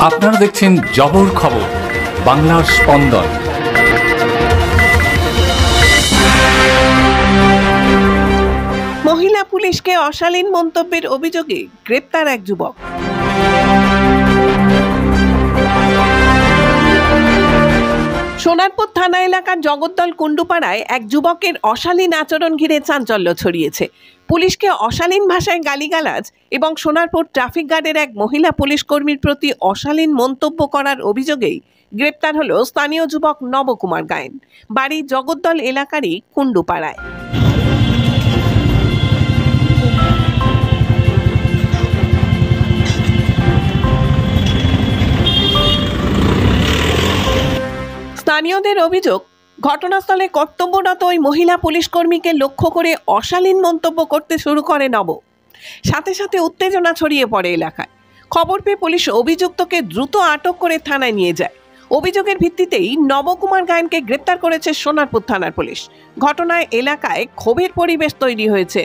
আপনারা দেখছেন জবর খবর, বাংলার স্পন্দন। মহিলা পুলিশকে অশালীন মন্তব্যের অভিযোগে গ্রেপ্তার এক যুবক। সোনারপুর থানা এলাকার জগদ্দল কুণ্ডুপাড়ায় এক যুবকের অশালীন আচরণ ঘিরে চাঞ্চল্য ছড়িয়েছে। পুলিশকে অশালীন ভাষায় গালিগালাজ এবং সোনারপুর ট্রাফিক গার্ডের এক মহিলা পুলিশ কর্মীর প্রতি অশালীন মন্তব্য করার অভিযোগেই গ্রেপ্তার হলো স্থানীয় যুবক নবকুমার গায়েন। বাড়ি জগদ্দল এলাকারই কুণ্ডুপাড়ায়। স্থানীয়দের অভিযোগ, ঘটনাস্থলে কর্তব্যরত ওই মহিলা পুলিশ কর্মীকে লক্ষ্য করে অশালীন মন্তব্য করতে শুরু করে নব। সাথে সাথে উত্তেজনা ছড়িয়ে পড়ে এলাকায়। খবর পেয়ে পুলিশ অভিযুক্তকে দ্রুত আটক করে থানায় নিয়ে যায়। অভিযোগের ভিত্তিতেই নবকুমার গায়েনকে গ্রেপ্তার করেছে সোনারপুর থানার পুলিশ। ঘটনায় এলাকায় ক্ষোভের পরিবেশ তৈরি হয়েছে।